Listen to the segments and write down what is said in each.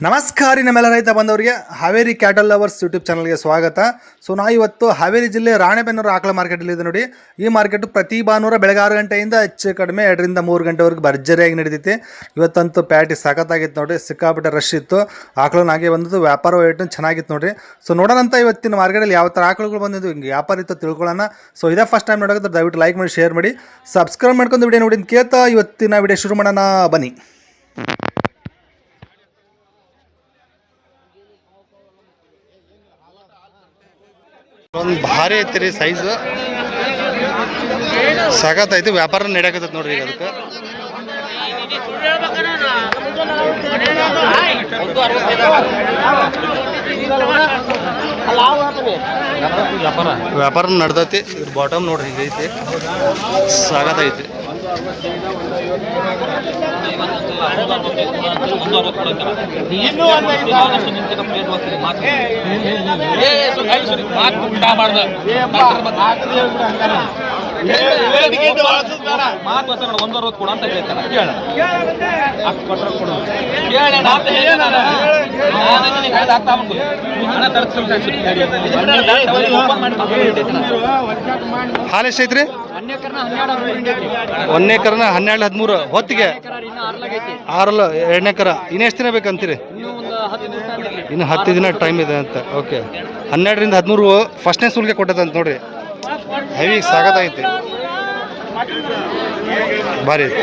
ನಮಸ್ಕಾರ ನಮ್ಮೆಲ್ಲ ರೈತ ಬಂದವರಿಗೆ ಹಾವೇರಿ ಕ್ಯಾಟಲ್ ಲವರ್ಸ್ ಯೂಟ್ಯೂಬ್ ಚಾನಲ್ಗೆ ಸ್ವಾಗತ. ಸೊ ನಾವು ಇವತ್ತು ಹಾವೇರಿ ಜಿಲ್ಲೆ ರಾಣೆಬೆನ್ನೂರು ಆಕಳ ಮಾರ್ಕೆಟಲ್ಲಿ ಇದೆ ನೋಡಿ. ಈ ಮಾರ್ಕೆಟ್ ಪ್ರತಿ ಭಾನುವಾರ ಬೆಳಗ್ಗೆ 6 ಗಂಟೆಯಿಂದ ಹೆಚ್ಚು ಕಡಿಮೆ 2 ರಿಂದ 3 ಗಂಟೆವರೆಗೂ ಭರ್ಜರಿಯಾಗಿ ನಡೆದೈತಿ. ಇವತ್ತಂತೂ ಪ್ಯಾಟಿ ಸಖತ್ತಾಗಿತ್ತು ನೋಡಿರಿ, ಸಿಕ್ಕಾಪಟ್ಟೆ ರಶ್ ಇತ್ತು. ಆಕಳನ್ನ ಹಾಗೆ ಬಂದದ್ದು, ವ್ಯಾಪಾರ ರೇಟ್ ಚೆನ್ನಾಗಿತ್ತು ನೋಡಿರಿ. ಸೊ ನೋಡೋಣಂತ ಇವತ್ತಿನ ಮಾರ್ಕೆಟಲ್ಲಿ ಯಾವ ಥರ ಆಕಳುಗಳು ಬಂದಿದ್ದು, ಹಿಂಗೆ ವ್ಯಾಪಾರ ಇತ್ತು ತಿಳ್ಕೊಳ್ಳೋಣ. ಸೊ ಇದೇ ಫಸ್ಟ್ ಟೈಮ್ ನೋಡೋದು ದಯವಿಟ್ಟು ಲೈಕ್ ಮಾಡಿ, ಶೇರ್ ಮಾಡಿ, ಸಬ್ಸ್ಕ್ರೈಬ್ ಮಾಡ್ಕೊಂಡು ವಿಡಿಯೋ ನೋಡಿ ಕೇಳ್ತಾ ಇವತ್ತಿನ ವಿಡಿಯೋ ಶುರು ಮಾಡೋಣ ಬನ್ನಿ. ಒಂದು ಭಾರಿ ಐತಿ ರೀ, ಸೈಜ್ ಸಖತ್ತೈತಿ. ವ್ಯಾಪಾರ ನಡೆಯಕತ್ತೈತಿ ನೋಡ್ರಿ. ಈಗ ಅದಕ್ಕೆ ವ್ಯಾಪಾರ ನಡ್ದೈತಿ. ಇದ್ರ ಬಾಟಮ್ ನೋಡ್ರಿ ಹೀಗೈತಿ, ಸಖತ್ತೈತಿ. ಹಾಲು ಎಷ್ಟೈತ್ರಿ? 1 ಎಕರ್ನ 12-13 ಹೊತ್ತಿಗೆ 6 2 ಎಕರ. ಇನ್ನು ಎಷ್ಟು ದಿನ ಬೇಕಂತೀರಿ? ಇನ್ನು 10 ದಿನ ಟೈಮ್ ಇದೆ ಅಂತ. ಓಕೆ, 12 ರಿಂದ 13 ಫಸ್ಟ್ನೇ ಸೂಲ್ಗೆ ಕೊಟ್ಟದಂತ ನೋಡ್ರಿ. ಹೆವಿ ಸಾಗತ್ತಾಗೈತಿ, ಭಾರಿ ಐತಿ.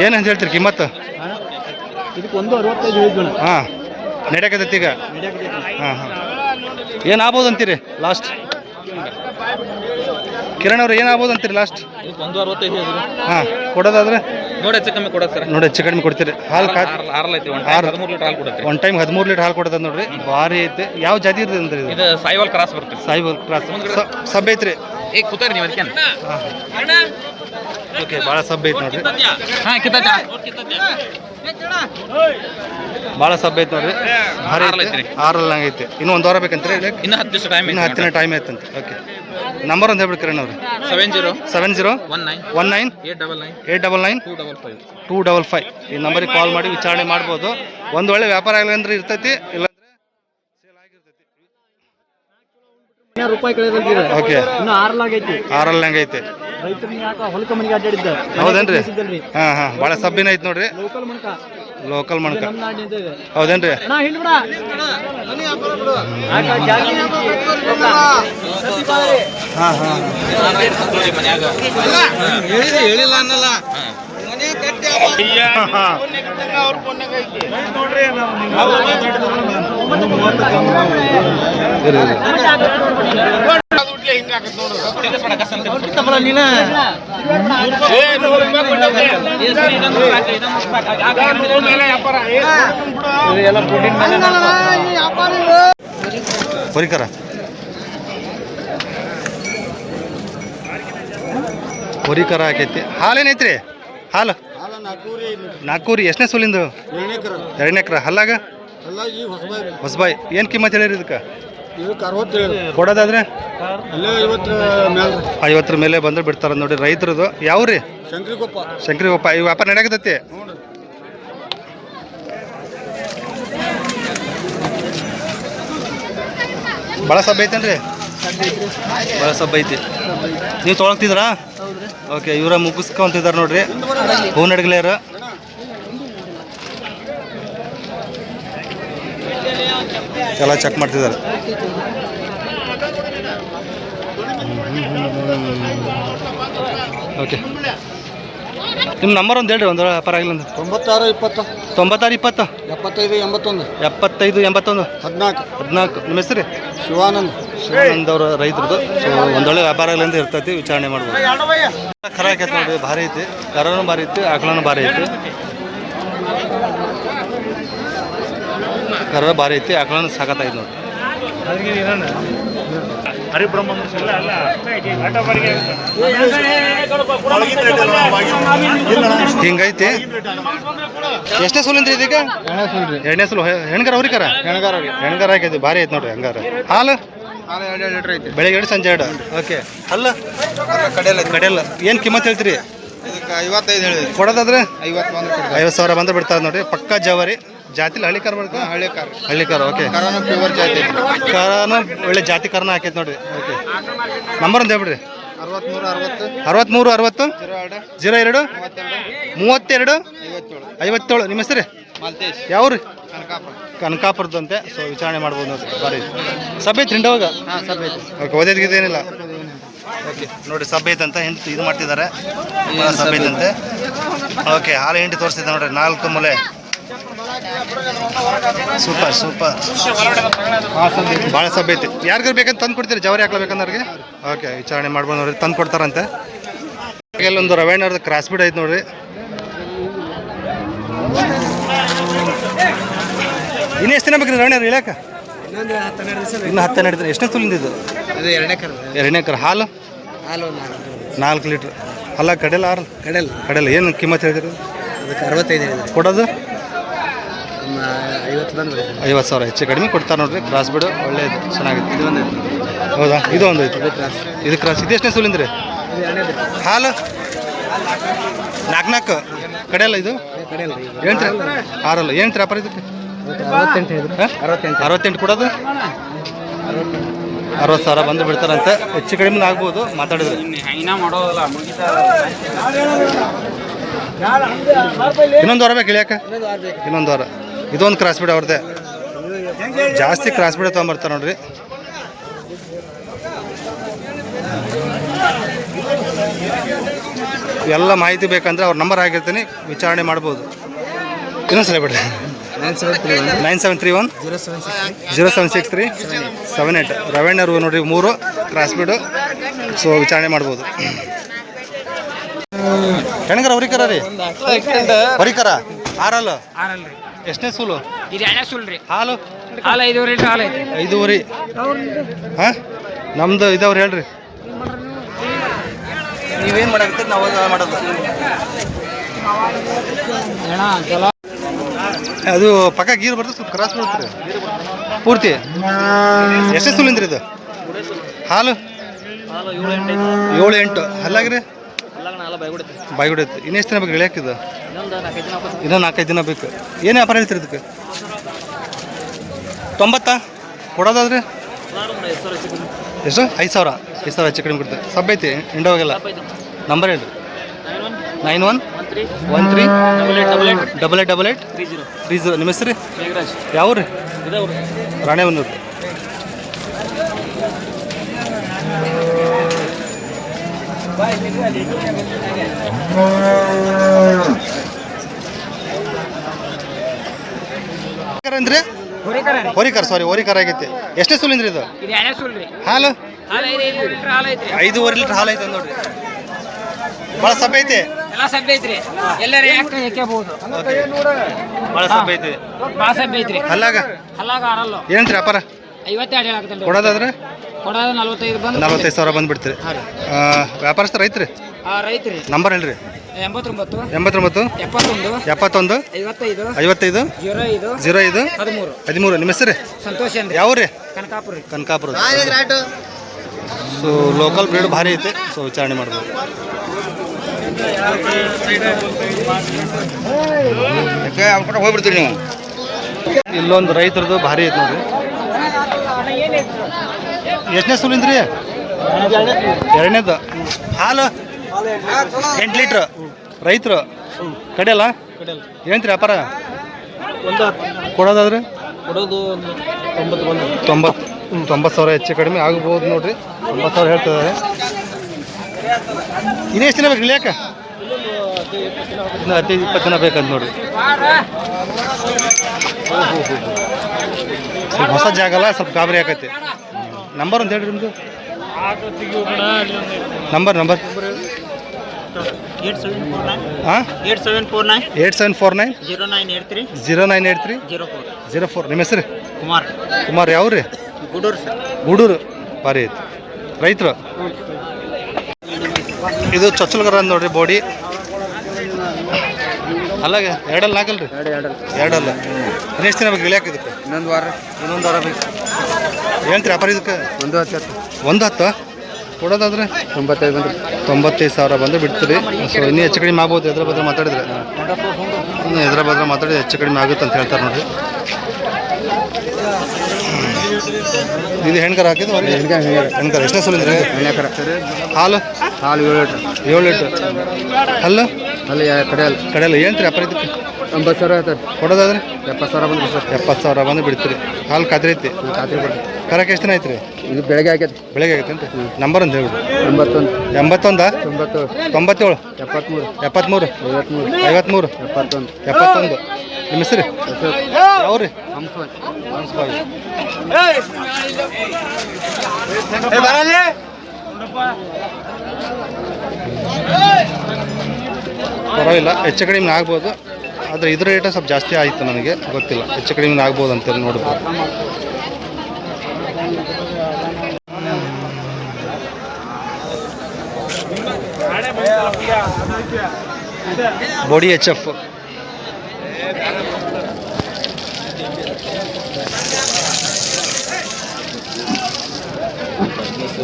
ಏನಂತ ಹೇಳ್ತೀರಿ ಕಿಮ್ಮತ್ತು? ಹಾಂ, ನಡೆಯಕತ್ತೈತಿ ಈಗ. ಹಾಂ ಹಾಂ, ಏನಾಗ್ಬೋದು ಅಂತೀರಿ ಲಾಸ್ಟ್? ಕಿರಣ್ ಅವ್ರು ಏನಾಗ್ಬೋದು ಅಂತೀರಿ ಲಾಸ್ಟ್? 165. ಹಾಂ, ಕೊಡೋದಾದ್ರೆ ನೋಡಿ ಹೆಚ್ಚು ಕಮ್ಮಿ ಕೊಡೋದು ಸರ್. ನೋಡಿ ಹೆಚ್ಚು ಕಡಿಮೆ ಕೊಡ್ತೀರಿ. ಹಾಲು 13 ಲೀಟರ್ ಹಾಲು ಕೊಡುತ್ತೆ. ಒನ್ ಟೈಮ್ 13 ಲೀಟರ್ ಹಾಲು ಕೊಡ್ತದೆ ನೋಡ್ರಿ. ಭಾರಿ ಐತೆ. ಯಾವ ಜಾತಿ ಇರ್ತದೆ ಅಂದ್ರೆ ಇದು ಸಾಯಿವಾಲ್ ಕ್ರಾಸ್ ಬರುತ್ತೆ. ಸಾಯಿವಾಲ್ ಕ್ರಾಸ್ ಸಬ್ ಐತ್ರಿ. ಈಗ ಕೂತಾರಿ ನೀವು ಅದಕ್ಕೆ. ಓಕೆ, ಭಾಳ ಸಬ್ ಐತೆ ನೋಡ್ರಿ. ಹಾಂ, ಕಿತ್ತ ಭಾಳ ಸಬ್ ಐತೆ ನೋಡ್ರಿ. ಭಾರಿ ಐತಿ. 6 ಐತೆ. ಇನ್ನು 1 ವಾರ ಬೇಕಂತೀರಿ? ಇನ್ನು 10 ದಿವಸ ಟೈಮ್. ಇನ್ನು 10 ದಿನ ಟೈಮ್ ಐತಂತ. ಓಕೆ, ನಂಬರ್ ಒಂದು ಹೇಳ್ಬಿಡಿ ಕಿರಣ್ ಅವ್ರು. 7019 899 255. ಈ ನಂಬರಿಗೆ ಕಾಲ್ ಮಾಡಿ ವಿಚಾರಣೆ ಮಾಡ್ಬೋದು. ಒಂದು ಒಳ್ಳೆ ವ್ಯಾಪಾರ ಆಗಲಿ ಅಂದ್ರೆ ಇರ್ತೈತಿ, ಇಲ್ಲಾಂದ್ರೆ ಸೇಲ್ ಆಗಿರ್ತೈತಿ. ಓಕೆ, 6 ಹಂಗೈತಿ. ಹೌದೇನ್ರಿ? ಹಾಂ ಹಾಂ, ಭಾಳ ಸಬ್ಬಿನ ಐತಿ ನೋಡ್ರಿ. ಲೋಕಲ್ ಮಣ್ಕ ಹೌದೇನ್ರಿ? ಹಾಂ ಹಾಂ, ಹೇಳಿಲ್ಲ ಅನ್ನಲ್ಲ. ಹೊರಿಕರ ಹೊರಿಕರ ಆಕೈತಿ. ಹಾಲೇನೈತ್ರಿ? ಹಾಲು 4 ಎಷ್ಟನೇ ಸೂಲಿಂದು? 2 ಎಕರೆ. ಹಲ್ಲಾಗ ಹೊಸಬಾಯಿ ಏನು ಕಿಮ್ಮತ್ ಹೇಳಿರಿ ಇದಕ್ಕೆ? ಕೊಡೋದಾದ್ರೆ 50 ಮೇಲೆ ಬಂದ್ರೆ ಬಿಡ್ತಾರ ನೋಡಿ. ರೈತರದು ಯಾವ್ರಿ? ಶಂಕರಿಗೊಪ್ಪ. ಈ ವ್ಯಾಪಾರ ನಡೆಯಕತ್ತೈತಿ. ಭಾಳ ಸಬ್ ಐತೇನ್ರಿ? ಭಾಳ ಸಬ್ ಐತಿ. ನೀವು ತೊಗೊಳ್ತಿದ್ರಾ? ಓಕೆ, ಇವರ ಮುಗಿಸ್ಕೊಂತಿದ್ದಾರೆ ನೋಡ್ರಿ. ಹೂನ್ ಅಡ್ಗಲೆಯರ ಎಲ್ಲ ಚೆಕ್ ಮಾಡ್ತಿದ್ದಾರೆ. ಓಕೆ, ನಿಮ್ಮ ನಂಬರ್ ಒಂದು ಹೇಳ್ರಿ, ಒಂದು ವ್ಯಾಪಾರ ಆಗಿಲ್ಲ ಅಂದ್ರೆ. 96 20 75 81 14. ನಿಮ್ಮ ಹೆಸರು? ಶಿವಾನಂದ್ ಅವ್ರ ರೈತರದು. ಸೊ ಒಂದೊಳ್ಳೆ ವ್ಯಾಪಾರ ಆಗಲಿ ಅಂತ ಇರ್ತೈತಿ, ವಿಚಾರಣೆ ಮಾಡ್ಬೋದು. ಖರ ಆಕೈತಿ ನೋಡ್ರಿ, ಭಾರಿ ಐತಿ. ಕರನೂ ಭಾರಿ ಐತಿ, ಆಕಳನೂ ಭಾರಿ ಐತಿ. ಕರ ಭಾರಿ ಐತಿ, ಆಕಳನೂ ಸಾಕತ್ತೈತಿ ನೋಡ್ರಿ. ಹಿಂಗೈತಿ. ಎಷ್ಟೇ ಸೂಲಿಂದ್ರಿ ಇದೀಗ? ಎರಡನೇ ಸೂಲು. ಹೆಣ್ಗಾರ ಅವ್ರಿಗಾರ? ಹೆಣ್ಗಾರ ಆಗೈತಿ. ಭಾರಿ ಐತಿ ನೋಡ್ರಿ. ಹಂಗಾರ ಹಾಲು ಹಾಲು 2 ಲೀಟ್ರ್ ಐತಿ. ಬೆಳಗ್ಗೆ 2 ಸಂಜೆ 2. ಓಕೆ. ಅಲ್ಲ ಕಡೆಯಲ್ಲ ಕಡೆಯಲ್ಲ ಏನು ಕಿಮ್ಮತ್ತು ಹೇಳ್ತೀರಿ? ಇದಕ್ಕೆ 55 ಹೇಳಿದ್ರಿ. ಕೊಡೋದಾದ್ರೆ 50 50,000 ಬಂದು ಬಿಡ್ತಾರೆ ನೋಡ್ರಿ. ಪಕ್ಕ ಜವಾರಿ ಜಾತಿ ಹಳ್ಳಿ ಕಾರ್ ಬರ್ಕ ಹಳ್ಳಿ ಕಾರ್. ಹಳ್ಳಿ ಕಾರ್. ಓಕೆ. ಕರಾನು ಪ್ಯೂರ್ ಜಾತಿ ಐತಿ. ಕರನು ಒಳ್ಳೆ ಜಾತಿ ಕರನ ಹಾಕೈತೆ ನೋಡ್ರಿ. ಓಕೆ. ನಂಬರ್ ಅಂತ ಹೇಳ್ಬಿಡ್ರಿ. 63 60 02 32 32 57 ನಿಮ್ಮ ಹೆಸರು ಮಾಲ್ತೇಶ್ ಯಾವ್ರಿ? ಕನಕಾಪುರ. ಕನಕಾಪುರದಂತೆ. ಸೊ ವಿಚಾರಣೆ ಮಾಡ್ಬೋದು ನೋಡ್ರಿ. ಬಾರಿ ಸಭೆ ಐತ್ರಿ ಹಿಂಡವಾಗ. ಹಾಂ ಸಭೆ ಐತಿ. ಓಕೆ. ಓದೋದಿದೇನಿಲ್ಲ. ಓಕೆ ನೋಡಿ ಸಭೆ ಐತಂತ ಹಿಂಡಿ ಇದು ಮಾಡ್ತಿದ್ದಾರೆ. ಸಭೆ ಐತಂತೆ. ಓಕೆ. ಹಾಲು ಹಿಂಡಿ ತೋರಿಸ್ತಿದ್ದೆ ನೋಡ್ರಿ. 4 ಮೂಲೆ. ಸೂಪರ್ ಭಾಳ ಸಭೆ ಐತಿ. ಯಾರಿಗಾರು ಬೇಕಂತ ತಂದು ಕೊಡ್ತೀರಿ? ಜವರಿ ಹಾಕ್ಲೇಬೇಕಂದ್ರಿಗೆ. ಓಕೆ. ವಿಚಾರಣೆ ಮಾಡ್ಬೋದು ನೋಡ್ರಿ. ತಂದು ಕೊಡ್ತಾರಂತೆ. ಇಲ್ಲೊಂದು ರವೈನರ್ದು ಕ್ರಾಸ್ ಬೀಡ್ ಐತೆ ನೋಡ್ರಿ. ಇನ್ನು ಎಷ್ಟು ದಿನ ಬೇಕ್ರಿ ರವೈನರ್ ಇಳ್ಯಾಕ? ಇನ್ನು 10-12 ದಿನ. ಎಷ್ಟನೇ ತುಲಿಂದ ಇದು? ಅದು 2 ಕರ. 2ನೇ ಕರ. ಹಾಲು ಹಾಲು 4 ಲೀಟ್ರ್. ಅಲ್ಲ ಕಡೆಲ್ಲ 6 ಕಡೆಲ್ಲ ಏನು ಕಿಮ್ಮತ್ತು ಹೇಳ್ತೀರಿ? ಅದಕ್ಕೆ 65 ಹೇಳಿದ್ರಿ. ಕೊಡೋದು 50 ಬಂದು 50,000 ಹೆಚ್ಚು ಕಡಿಮೆ ಕೊಡ್ತಾರೆ ನೋಡ್ರಿ. ಕ್ರಾಸ್ ಬಿಡು ಒಳ್ಳೇದು ಚೆನ್ನಾಗಿದೆ. ಇದು ಒಂದು ಹೌದಾ? ಇದು ಒಂದು ಐತಿ. ಕ್ರಾಸ್. ಇದು ಕ್ರಾಸ್. ಇದು ಎಷ್ಟನೇ ಸುಲಿಂದ್ರಿ? ಇದು 2 ಹಾಲು 4 ಕಡೆಯಲ್ಲ ಇದು ಕಡೆಯಲ್ಲ. ಏನು 6 ಏನು ವ್ಯಾಪಾರ ಇದಕ್ಕೆ? 68 ಹೇಳಿದ್ರಿ. 68 ಕೊಡೋದು 60,000 ಬಂದು ಬಿಡ್ತಾರಂತೆ. ಹೆಚ್ಚು ಕಡಿಮೆ ಆಗ್ಬೋದು ಮಾತಾಡಿದ್ರೆ. ಇನ್ನೊಂದು ವಾರ ಬೇಕು ಇಳಿಯಾಕ? ಇನ್ನೊಂದು ವಾರ. ಇದೊಂದು ಕ್ರಾಸ್ ಬಿಡ ಅವ್ರದ್ದೇ. ಜಾಸ್ತಿ ಕ್ರಾಸ್ ಬಿಡ ತೊಗೊಂಬರ್ತಾರೆ ನೋಡ್ರಿ. ಎಲ್ಲ ಮಾಹಿತಿ ಬೇಕಂದ್ರೆ ಅವ್ರ ನಂಬರ್ ಆಗಿರ್ತೀನಿ, ವಿಚಾರಣೆ ಮಾಡ್ಬೋದು. ಇನ್ನೊಂದ್ಸಲ ಬಿಡ್ರಿ. 9731 0763 78 ರವೈನರು ನೋಡ್ರಿ. 3 ಕ್ರಾಸ್ ಬಿಡು. ಸೊ ವಿಚಾರಣೆ ಮಾಡ್ಬೋದು. ಹೆಣ್ಗರ ಹೊರಿಕರ ರೀ? ಹೊರಿಕರ 6 ಎಷ್ಟನೇ ಸೂಲು? ಇದು 2ನೇ ಸುಲ್ರಿ. ಹಾಲು 5 ಲೀಟ್ರ್ ಹಾಲು ಐತಿ. 5 ಹಾಂ ನಮ್ದು ಇದಾವ್ರಿ ಹೇಳ್ರಿ. ನೀವೇನು ಮಾಡಾಕತ್ತೀರಿ? ನಾವು ಮಾಡೋದು ಅದು ಪಕ್ಕ ಗೀರು ಬರ್ತದೆ. ಸ್ವಲ್ಪ ಕ್ರಾಸ್ ಬರುತ್ತೆ ಪೂರ್ತಿ. ಎಷ್ಟೇ ಸುಲಿಂದ್ರಿ ಇದು? ಹಾಲು 7-8 ಅಲ್ಲಾಗ್ರಿ ಬಾಯಿ ಹೊಡಿಯುತ್ತೆ. ಇನ್ನೆಷ್ಟು ದಿನ ಬೇಕು ಇಳಿಯಾಕಿದ್ದು? ಇನ್ನೂ 4-5 ದಿನ ಬೇಕು. ಏನು ವ್ಯಾಪಾರ ಹೇಳ್ತೀರಿ ಇದಕ್ಕೆ? 90 ಕೊಡೋದಾದ್ರೆ ಎಷ್ಟು? 5,000 ಹೆಚ್ಚು ಕಡಿಮೆ ಕೊಡ್ತಾರೆ. ಸಬ್ ಐತಿ ಹಿಂಡೋಗೆಲ್ಲ. ನಂಬರ್ ಹೇಳ್ರಿ. 9113 8888 30. ನಿಮ್ಮ ಹೆಸರು ಯಾವ ರೀ? ರಾಣೆಬೆನ್ನೂರು. ಅಂದ್ರೆ ಹೋರಿಕರ ಆಗೈತಿ. ಎಷ್ಟೇ ಸುಲಿಂದ್ರಿ ಇದು? ಇದು 2ನೇ ಸುಲ್ರಿ. ಹಾಲು 5 ಲೀಟ್ರ್ ಹಾಲು ಐತ್ರಿ. 5.5 ಲೀಟ್ರ್ ಹಾಲು ಐತೆ ನೋಡ್ರಿ. ಭಾಳ ಸಬ್ಬೆ ಐತಿ. ಎಲ್ಲ ಸಬ್ಬೆ ಐತ್ರಿ. ಎಲ್ಲರೂ ಯಾಕೆಬಹುದು. ಭಾಳ ಸಬ್ಬೆ ಐತಿ. ಭಾಳ ಸಬ್ಬೆ ಐತ್ರಿ. ಹಲ್ಲಾಗ ಆರಲ್ಲು ಏನಂತ್ರಿ ವ್ಯಾಪಾರ? 52 ಹೇಳಾಕತ್ತಲ್ರಿ. ಕೊಡೋದಾದ್ರೆ ಕೊಡೋದು 45 ಬಂದು 45,000 ಬಂದುಬಿಡ್ತೀರಿ. ವ್ಯಾಪಾರಸ್ಥರು ರೈತ್ರಿ. ರೈತ್ರಿ. ನಂಬರ್ ಹೇಳ್ರಿ. 89 89 71 55 55 05 13. ನಿಮ್ಮ ಹೆಸರು? ಸಂತೋಷ ಅಂದ್ರಿ. ಯಾವ ರೀ? ಕನಕಾಪುರ. ಸೊ ಲೋಕಲ್ ಬ್ರೀಡ್ ಭಾರಿ ಐತೆ. ಸೊ ವಿಚಾರಣೆ ಮಾಡ್ಬೋದು. ಹೋಗ್ಬಿಡ್ತೀರಿ ನೀವು. ಇಲ್ಲೊಂದು ರೈತರದು ಭಾರಿ ಐತೆ ನೋಡ್ರಿ. ಎಷ್ಟನೇ ಸುಲಿಂದ್ರಿ? 2ನೇದು. ಹಾಲು 8 ಲೀಟ್ರ್. ರೈತರು ಕಡೆಯಲ್ಲ ಏನಂತೀರಿ ವ್ಯಾಪಾರ? ಕೊಡೋದಾದ್ರೆ 90,000 ಹೆಚ್ಚು ಕಡಿಮೆ ಆಗ್ಬೋದು ನೋಡ್ರಿ. 90,000 ಹೇಳ್ತಿದ್ದಾರೆ. ಇನ್ನೆಷ್ಟು ದಿನ ಬೇಕು ಇಳಿಯಾಕ? ಇನ್ನು 15-20 ದಿನ ಬೇಕಂತ ನೋಡ್ರಿ. ಸ್ವಲ್ಪ ಹೊಸ ಜಾಗ ಅಲ್ಲ, ಸ್ವಲ್ಪ ಗಾಬರಿ ಆಕೈತಿ. ನಂಬರ್ ಅಂತ ಹೇಳ್ರಿ ನಿಮ್ಮದು. ನಂಬರ್ 8749 0983 04. ನಿಮ್ಮ ಹೆಸರು? ಕುಮಾರ್. ಯಾವ ರೀ? ಗೂಡೂರು. ಭಾರಿ ಐತಿ. ರೈತರು. ಇದು ಚೊಚ್ಚಲ್ಗರ ಅಂತ ನೋಡ್ರಿ. ಬೋಡಿ ಅಲ್ಲಾಗ 2 ನಾಲ್ಕಲ್ರಿ? 2 ಇನ್ನೆಷ್ಟು ದಿನ ಬೇಕು ಇಳಿಯಾಕ ಇದಕ್ಕೆ? ಇನ್ನೊಂದು ವಾರ ಬೇಕು. ಹೇಳ್ತೀರಿ ವ್ಯಾಪಾರ ಇದಕ್ಕೆ? ಒಂದು 10 ಒಂದು 10 ಕೊಡೋದಾದ್ರೆ 95 ಬಂದ್ರಿ. 95,000 ಬಂದು ಬಿಡ್ತೀರಿ. ಸೊ ಇನ್ನೂ ಹೆಚ್ಚು ಕಡಿಮೆ ಆಗ್ಬೋದು ಎದ್ರ ಬದ್ರ ಮಾತಾಡಿದ್ರೆ, ಇನ್ನು ಎದ್ರ ಬದ್ರ ಮಾತಾಡಿದ್ರೆ ಹೆಚ್ಚು ಕಡಿಮೆ ಆಗುತ್ತೆ ಅಂತ ಹೇಳ್ತಾರೆ ನೋಡಿರಿ. ಇದು ಹೆಣ್ಕರ ಹಾಕಿದ್ದು ಹೆಣ್ಕರ ಎಷ್ಟನೇ ಸುಲಿಂದ್ರಿ? ಹಾಲು 7 ಲೀಟರ್. 7 ಲೀಟರ್. ಹಲ್ಲು ಅಲ್ಲಿ ಕಡೆಯಲ್ಲ ಹೇಳ್ತೀರಿ ವ್ಯಾಪಾರ ಇದಕ್ಕೆ? 80,000 ಆಯ್ತಾರೆ. ಕೊಡೋದಾದ್ರೆ 70,000 ಬಂದ್ರಿ ಸರ್. 70,000 ಬಂದು ಬಿಡ್ತೀರಿ. ಹಾಲು ಖಾತ್ರಿ ಐತಿ? ಖಾತ್ರಿ ಕೊಡ್ರಿ. ಕರಕ್ಕೆ ಎಷ್ಟು ದಿನ ಐತ್ರಿ? ಇದು ಬೆಳಗ್ಗೆ ಹಾಕೈತಿ. ಬೆಳಗ್ಗೆ ಆಗೈತೆ ಅಂತ ನಂಬರ್ ಅಂತ ಹೇಳ್ಬಿಡಿ. 81 81 97 97 73 73 53 53 71 71. ನಿಮ್ಮ ಹೆಸರು ಯಾವ್ರಿ? ಪರವಾಗಿಲ್ಲ, ಹೆಚ್ಚು ಕಡಿಮೆ ಆಗ್ಬೋದು. ಆದರೆ ಇದ್ರ ರೇಟ ಸ್ವಲ್ಪ ಜಾಸ್ತಿ ಆಯಿತು, ನನಗೆ ಗೊತ್ತಿಲ್ಲ. ಹೆಚ್ಚು ಕಡಿಮೆ ಆಗ್ಬೋದು ಅಂತೇಳಿ ನೋಡ್ಬೋದು. ಬಾಡಿ HF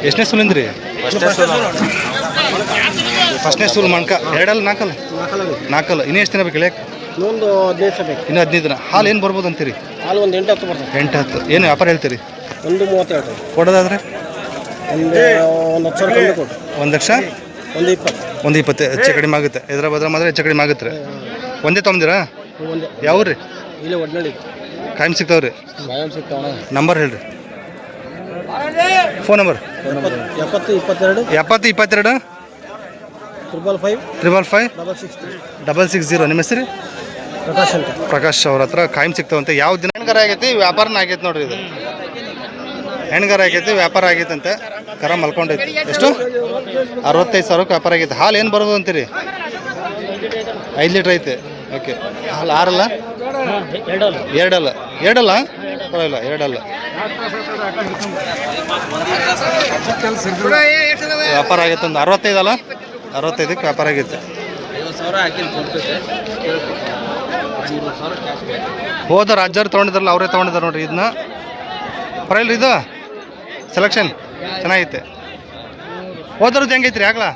ಎಷ್ಟನೇ ಸುಲಿಂದ್ರಿ? ಫಸ್ಟ್ನೇ ಸೂಲ್ ಮಣ್ಕ. ಎರಡಲ್ಲ ನಾಲ್ಕಲ್ಲ. ಇನ್ನೂ ಎಷ್ಟು ದಿನ ಬೇಕು ಇಳಿಯಕ್ಕೆ? ಇನ್ನೊಂದು 15 ಬೇಕು. ಇನ್ನೂ 15 ದಿನ. ಹಾಲು ಏನು ಬರ್ಬೋದು ಅಂತೀರಿ? ಹಾಲು ಒಂದು 8-10 ಬರ್ತದೆ. 8-10. ಏನು ವ್ಯಾಪಾರ ಹೇಳ್ತೀರಿ? ಒಂದು 37 ಕೊಡೋದಾದ್ರೆ ಒಂದು 1,00,000 ಕಮ್ಮಿ ಕೊಟ್ಟು 1 ಲಕ್ಷ ಒಂದು 20. 120 ಹೆಚ್ಚು ಕಡಿಮೆ ಆಗುತ್ತೆ. ಎದ್ರ ಬದ್ರ ಮಾತ್ರ ಹೆಚ್ಚು ಕಡಿಮೆ ಆಗುತ್ತೆ ರೀ. ಒಂದೇ ತೊಗೊಂಡಿರಾ? ಒಂದು ಯಾವ್ರಿ? ಇಲ್ಲೇ ಒಡ್ನಳ್ಳಿ ಕಾಯಂ ಸಿಗ್ತಾವ್ರಿ? ಬಾಯಂ ಸಿಗ್ತಾವಣ. ನಂಬರ್ ಹೇಳ್ರಿ, ಫೋನ್ ನಂಬರ್. 70 22 70 22 555 555 663 660. ನಿಮ್ಮ ಹೆಸರು? ಪ್ರಕಾಶ್ ಅಂತ. ಪ್ರಕಾಶ್ ಅವ್ರ ಹತ್ರ ಕಾಯಂ ಸಿಗ್ತಾವಂತೆ. ಯಾವ ದಿನ ಹೆಣ್ಗಾರ ಆಗೈತಿ, ವ್ಯಾಪಾರನ ಆಗೈತೆ ನೋಡ್ರಿ. ಇದು ಹೆಣ್ಗಾರ ಆಗೈತಿ, ವ್ಯಾಪಾರ ಆಗೈತಂತೆ. ಕರ ಮಲ್ಕೊಂಡೈತಿ. ಎಷ್ಟು? 65,000ಕ್ಕೆ ವ್ಯಾಪಾರ ಆಗೈತೆ. ಹಾಲು ಏನು ಬರೋದು ಅಂತೀರಿ? 5 ಲೀಟ್ರ್ ಐತೆ. ಓಕೆ. ಹಾಲು 6 ಅಲ್ಲ? 2 ಪರವಾಗಿಲ್ಲ, 2 ವ್ಯಾಪಾರ ಆಗೈತೆ. ಒಂದು 65 ಅಲ್ಲ? 65ಕ್ಕೆ ವ್ಯಾಪಾರ ಆಗೈತೆ. ಹೋದ ರಾಜ್ಯರು ತೊಗೊಂಡಿದ್ರಲ್ಲ, ಅವರೇ ತೊಗೊಂಡಿದ್ದಾರೆ ನೋಡ್ರಿ. ಇದನ್ನ ಪರವಾಗಿಲ್ಲ, ಇದು ಸೆಲೆಕ್ಷನ್ ಚೆನ್ನಾಗೈತೆ. ಹೋದ್ರದ್ದು ಹೆಂಗೈತ್ರಿ? ಆಗ್ಲಾ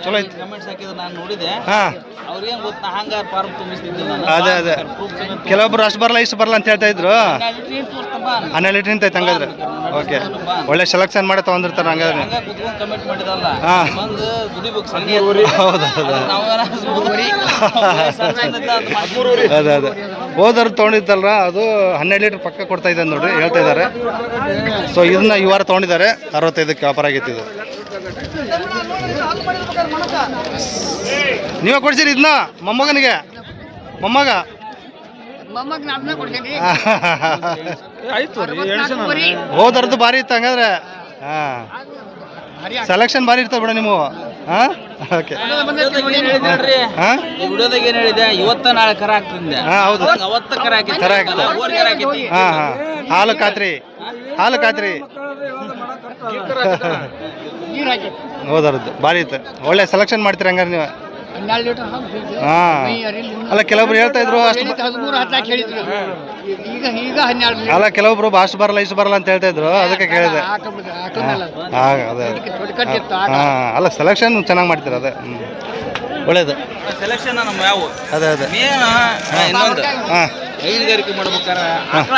ಚಲೋ ಐತಿ. ಹಾಂ, ಅದೇ ಕೆಲವೊಬ್ರು ಅಷ್ಟು ಬರಲ್ಲ ಇಷ್ಟು ಬರಲ್ಲ ಅಂತ ಹೇಳ್ತಾ ಇದ್ರು. 12 ಲೀಟ್ರ್ ನಿಂತೈತೆ ಹಂಗಾದ್ರೆ. ಓಕೆ, ಒಳ್ಳೆ ಸೆಲೆಕ್ಷನ್ ಮಾಡಿ ತೊಗೊಂಡಿರ್ತಾರೆ ಹಂಗಾದ್ರೆ. ಹಾಂ, ಹೌದೌದು. ಅದೇ ಹೋದವ್ರು ತೊಗೊಂಡಿದ್ದಲ್ರ, ಅದು 12 ಲೀಟ್ರ್ ಪಕ್ಕ ಕೊಡ್ತಾ ಇದ್ದಾರೆ ನೋಡ್ರಿ, ಹೇಳ್ತಾ ಇದ್ದಾರೆ. ಸೊ ಇದನ್ನ ಈ ವಾರ ತೊಗೊಂಡಿದ್ದಾರೆ. 65ಕ್ಕೆ ವ್ಯಾಪಾರ ಆಗೈತಿ. ಇದು ನೀವೇ ಕೊಡ್ಸಿರಿ ಇದನ್ನ ಮೊಮ್ಮಗನಿಗೆ? ಮೊಮ್ಮಗ ಹೋದರ್ದು ಭಾರಿ ಇತ್ತು ಹಂಗಾದ್ರೆ. ಹಾಂ, ಸೆಲೆಕ್ಷನ್ ಭಾರಿ ಇರ್ತದೆ ಬಿಡ ನೀವು. ಹಾಂ, ಓಕೆ. ಹಾಂ, ಇವತ್ತ ನಾಳೆ ಕರ ಆಗ್ತದೆ. ಹಾಂ, ಹೌದು, ಕರ ಕರ ಆಗ್ತದೆ. ಹಾಂ ಹಾಂ, ಹಾಲು ಖಾತ್ರಿ. ಹೋದರ್ದು ಭಾರಿ ಇತ್ತು. ಒಳ್ಳೆ ಸೆಲೆಕ್ಷನ್ ಮಾಡ್ತೀರಿ ಹಂಗಾರೆ ನೀವು. ಹಾಂ, ಅಲ್ಲ ಕೆಲವೊಬ್ರು ಹೇಳ್ತಾ ಇದ್ರು ಅಷ್ಟು. ಅಲ್ಲ ಕೆಲವೊಬ್ರು ಅಷ್ಟು ಬರಲ್ಲ ಇಷ್ಟು ಬರಲ್ಲ ಅಂತ ಹೇಳ್ತಾ ಇದ್ರು, ಅದಕ್ಕೆ ಕೇಳಿದೆ. ಅದೇ ಹಾಂ, ಅಲ್ಲ ಸೆಲೆಕ್ಷನ್ ಚೆನ್ನಾಗಿ ಮಾಡ್ತೀರ. ಅದೇ ಒಳ್ಳೇದು ಸೆಲೆಕ್ಷನ್ ನಮ್ಮ ಯಾವ ಅದೇ ಇನ್ನೊಂದು ಹಾಂ, ಹೈನುಗಾರಿಕೆ ಮಾಡ್ಬೇಕಾರೆ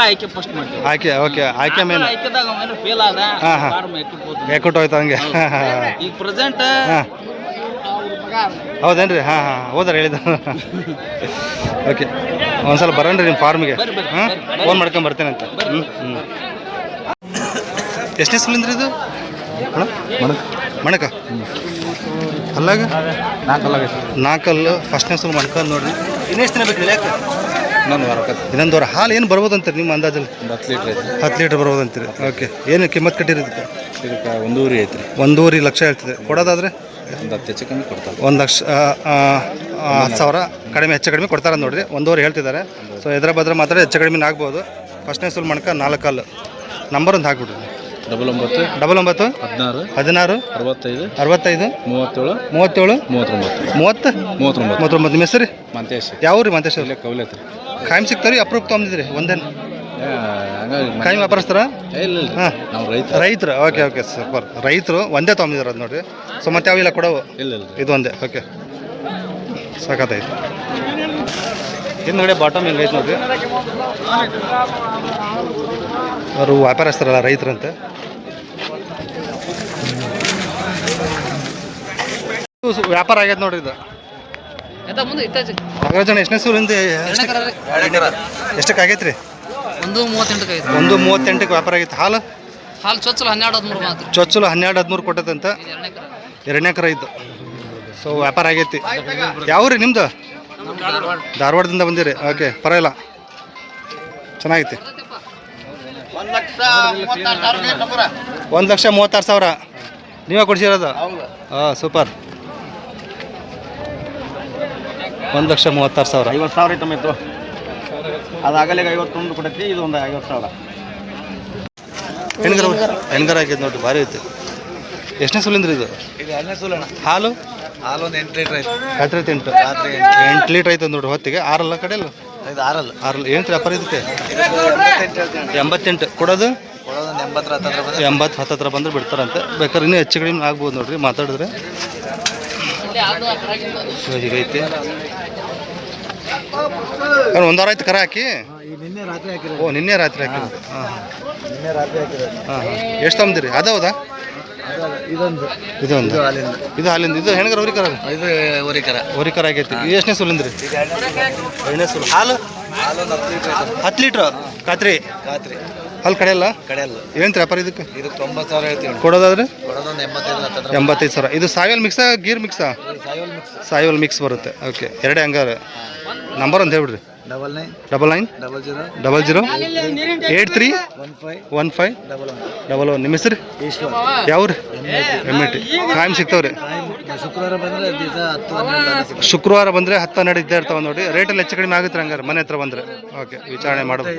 ಆಯ್ಕೆ ಫಸ್ಟ್ ಮಾಡ್ತೀವಿ. ಆಯ್ಕೆ ಓಕೆ, ಆಯ್ಕೆ ಮೇಲೆ ಆಯ್ಕೆದಾಗ ಫೇಲ್ ಆದ ಎಕ್ಕುಟ್ಟು ಹೋಯ್ತು ಹಂಗೆ. ಈಗ ಪ್ರೆಸೆಂಟ್ ಹಾಂ, ಹೌದೇನ್ರಿ? ಹಾಂ ಹಾಂ, ಹೋದ್ರೆ ಹೇಳಿದ. ಓಕೆ, ಒಂದ್ಸಲ ಬರೋಣ್ರಿ ನಿಮ್ಮ ಫಾರ್ಮಿಗೆ. ಹಾಂ, ಫೋನ್ ಮಾಡ್ಕೊಂಡು ಬರ್ತೇನೆ ಅಂತ. ಎಷ್ಟನೇ ಸುಲಿಂದ್ರಿ ಇದು? ಮಣಕ ಅಲ್ಲಾಗ 4 ಫಸ್ಟ್ನೇ ಸುಲು ಮಣ್ಕಲ್ ನೋಡ್ರಿ. ಇನ್ನೆಷ್ಟು ದಿನ ಬೇಕು ಇಳಿಯಕ್ಕೆ? ಇನ್ನೊಂದು ವಾರ. ಹಾಲು ಏನು ಬರ್ಬೋದು ಅಂತೀರಿ ನಿಮ್ಮ ಅಂದಾಜಲ್ಲಿ? 10 ಲೀಟ್ರ್ ಬರ್ಬೋದು ಅಂತೀರಿ. ಓಕೆ, ಏನು ಕಿಮ್ಮತ್ತು ಕಟ್ಟಿರೋದಕ್ಕೆ? 1.5 ಐತ್ರಿ. 1.5 ಲಕ್ಷ ಹೇಳ್ತಿದೆ. ಕೊಡೋದಾದ್ರೆ 10 ಹೆಚ್ಚು ಕಮ್ಮಿ ಕೊಡ್ತಾರೆ. 1 ಲಕ್ಷ 10,000 ಕಡಿಮೆ ಹೆಚ್ಚು ಕಡಿಮೆ ಕೊಡ್ತಾರೆ ನೋಡ್ರಿ. 1.5 ಹೇಳ್ತಿದ್ದಾರೆ. ಸೊ ಎದ್ರ ಬದ್ರ ಮಾತ್ರ ಹೆಚ್ಚು ಕಡಿಮೆ ಆಗ್ಬೋದು. ಫಸ್ಟ್ನೇ ಸುಲ್ ಮಣ್ಕ 4 ಅಲ್ಲ. ನಂಬರ್ ಒಂದು ಹಾಕ್ಬಿಡ್ರಿ. 99 99 16 65 65 37 37 39. ನಿಮ್ಮ ಹೆಸರು? ಮಂತೇಶ್. ಯಾವ ರೀ ಮಂತೇಶ್? ಕೌಲೆ ಐತ್ರಿ. ಕಾಯಂ ಸಿಗ್ತಾವ್ರಿ? ಅಪ್ರೂಪ್ ತೊಗೊಂಡಿದ್ರಿ? ಒಂದೇನು ಹಂಗಾಗಿ ಕಾಯಿ ವ್ಯಾಪಾರಸ್ತಾರ ಇಲ್ಲ ಹಾಂ ನಾವು ರೈತ ರೈತರು ಓಕೆ ಓಕೆ ಸೂಪರ್ ರೈತರು ಒಂದೇ ತೊಗೊಂಡಿದ್ದಾರೆ ಅದು ನೋಡಿರಿ ಸೊ ಮತ್ತೆ ಯಾವಿಲ್ಲ ಕೊಡವು ಇಲ್ಲ ಇದು ಒಂದೇ ಓಕೆ ಸಾಕತ್ತಾಯ್ತು ಹಿಂದ್ಗಡೆ ಬಾಟಮ್ ಹಿಂಗೈತೆ ನೋಡ್ರಿ ಅವರು ವ್ಯಾಪಾರಸ್ಥರಲ್ಲ ರೈತರಂತೆ ವ್ಯಾಪಾರ ಆಗೈತೆ ನೋಡ್ರಿ ಇದು ನಾಗರಾಜಣ್ಣ ಎಷ್ಟನೇ ಸೂರಿಂದ ಎಷ್ಟಕ್ಕೆ ಆಗೈತೆ ರೀ 1:38 ಐತಿ. 1:38ಕ್ಕೆ ವ್ಯಾಪಾರ ಆಗೈತೆ ಹಾಲು ಹಾಲು ಚೊಚ್ಚಲು 12-13 ಮಾತ್ರ. ಚೊಚ್ಚಲು 12-13 ಕೊಟ್ಟದಂತ ಎರಡನೇ ಎಕರೆ ಐದು ಸೊ ವ್ಯಾಪಾರ ಆಗೈತಿ ಯಾವ ರೀ ನಿಮ್ದು ಧಾರವಾಡದಿಂದ ಬಂದಿರಿ ಓಕೆ ಪರವಾಗಿಲ್ಲ ಚೆನ್ನಾಗೈತಿ 1,36,000 ನೀವೇ ಕೊಡ್ಸಿರೋದು ಹಾಂ ಸೂಪರ್ 1,36,000 50,000 ಐತಮ್ಮ ಇತ್ತು ಅದು ಆಗಲಿಗೆ 51 ಕೊಡೈತಿ ಇದು ಒಂದು 50,000. ಹೆಣ್ಗರ ಆಗೈತೆ ನೋಡ್ರಿ ಭಾರಿ ಐತಿ ಎಷ್ಟನೇ ಸುಲಿಂದ್ರಿ ಇದು ಹಾಲು ಹಾಲು ಒಂದು 8 ಲೀಟ್ರ್ ಐತೆ ರಾತ್ರಿ 8 ಲೀಟ್ರ್ ಐತೆ ನೋಡ್ರಿ ಹೊತ್ತಿಗೆ ಆರಲ್ಲ ಕಡೆಯಲ್ಲ ಇದು ಆರಲ್ಲ ಏನು ವ್ಯಾಪಾರ ಇದಕ್ಕೆ 88 ಕೊಡೋದು 80 ಹತ್ತತ್ರ ಬಂದ್ರೆ ಬಿಡ್ತಾರಂತೆ ಬೇಕಾದ್ರೆ ಇನ್ನೂ ಹೆಚ್ಚು ಕಡಿಮೆ ಆಗ್ಬೋದು ನೋಡ್ರಿ ಮಾತಾಡಿದ್ರೆ ಸೊ ಹೀಗೈತಿ ಒಂದು ವಾರ ಆಯ್ತು ಕರ ಹಾಕಿ ನಿನ್ನೆ ರಾತ್ರಿ ಹಾಕಿರೋದು ಓ ನಿನ್ನೆ ರಾತ್ರಿ ಹಾಕಿರೋದು ಹಾಂ ನಿನ್ನೆ ರಾತ್ರಿ ಹಾಕಿರೋದು ಹಾಂ ಎಷ್ಟು ತಗೊಂಡಿರಿ ಅದು ಹೌದಾ ಇದೊಂದು ಇದೊಂದು ಇದು ಹಾಲಿಂದ ಇದು ಹೆಣ್ಗರ ಹೊರಿಕರ ಇದು ಊರಿಕರ ಹೊರಿಕರ ಆಗೈತಿ ಇದು ಎಷ್ಟನೇ ಸುಲಿಂದ್ರಿ ಎರಡನೇ ಸುಲು ಹಾಲು ಹಾಲು 10 ಲೀಟ್ರ್ ಖಾತ್ರಿ ರಾತ್ರಿ ಹಾಲು ಕಡೆಯಲ್ಲ ಕಡೆಯಲ್ಲ ಏನು ವ್ಯಾಪಾರ ಇದಕ್ಕೆ ಇದು 90,000 ಹೇಳ್ತೀವಿ ಕೊಡೋದಾದ್ರೆ ಕೊಡೋದೊಂದು 85 85,000 ಇದು ಸಾಯಿಲ್ ಮಿಕ್ಸಾ ಗೀರ್ ಮಿಕ್ಸಾ ಸಾಯೋಲ್ ಮಿಕ್ಸ್ ಸಾಯಿಲ್ ಮಿಕ್ಸ್ ಬರುತ್ತೆ ಓಕೆ ಎರಡೇ ಹಂಗಾರೆ ನಂಬರ್ ಅಂತ ಹೇಳ್ಬಿಡ್ರಿ 99 00 83 15 15 11 ನಿಮ್ಮ ಹೆಸರು ಈಶ್ವರ್ ಯಾವ್ರಿ ಎಮ್ಮೆಟಿ ಕಾಯಂ ಸಿಗ್ತಾವ್ರಿ ಶುಕ್ರವಾರ ಬಂದ್ರೆ ದಿವಸ 10-12 ಶುಕ್ರವಾರ ಬಂದರೆ 10-12 ಇದ್ದೇ ಇರ್ತಾವೆ ನೋಡಿ ರೇಟಲ್ಲಿ ಹೆಚ್ಚು ಕಡಿಮೆ ಆಗುತ್ತೆ ಹಂಗಾರೆ ಮನೆ ಹತ್ರ ಬಂದರೆ ಓಕೆ ವಿಚಾರಣೆ ಮಾಡ್ಬೋದು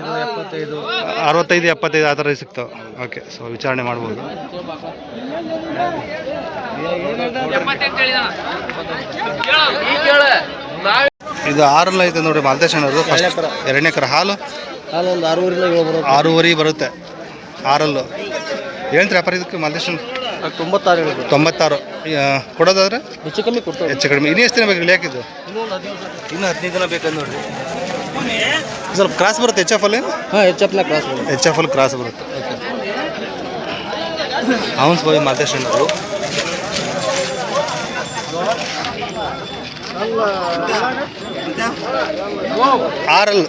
65 75 ಆ ಥರ ಸಿಗ್ತಾವೆ ಓಕೆ ಸೊ ವಿಚಾರಣೆ ಮಾಡ್ಬೋದು ಇದು ಆರಲ್ಲ ಐತೆ ನೋಡಿ ಮಾಲ್ತೇಶ್ ಅಣ್ಣವ್ರದ್ದು ಫಸ್ಟ್ ಎರಡನೇ ಎಕರೆ ಹಾಲು ಒಂದು 6 ಬರುತ್ತೆ ಆರಲ್ಲು ಏನು ವ್ಯಾಪಾರ ಇದಕ್ಕೆ ಮಾಲ್ತೇಶ್ 96 ಕೊಡೋದಾದ್ರೆ ಹೆಚ್ಚು ಕಮ್ಮಿ ಕೊಡ್ತಾರೆ ಹೆಚ್ಚು ಕಡಿಮೆ ಇನ್ನೂ ಎಷ್ಟು ದಿನ ಬೇಕು ಇಳಿಯಾಕಿದ್ದು ಇನ್ನು 15 ದಿನ ಬೇಕಂದ್ ನೋಡ್ರಿ ಸ್ವಲ್ಪ ಕ್ರಾಸ್ ಬರುತ್ತೆ ಎಚ್ ಎಫ್ ಅಲ್ಲಿ ಹಾಂ ಹೆಚ್ಚಪ್ಪನ ಕ್ರಾಸ್ ಬರುತ್ತೆ ಎಚ್ ಎಫ್ ಅಲ್ಲಿ ಕ್ರಾಸ್ ಬರುತ್ತೆ ಓಕೆ ಅವನ್ಸ್ ಬಾಯ್ ಮಾಲ್ತೇಶ್ ಅಣ್ಣವರು ಆರಲ್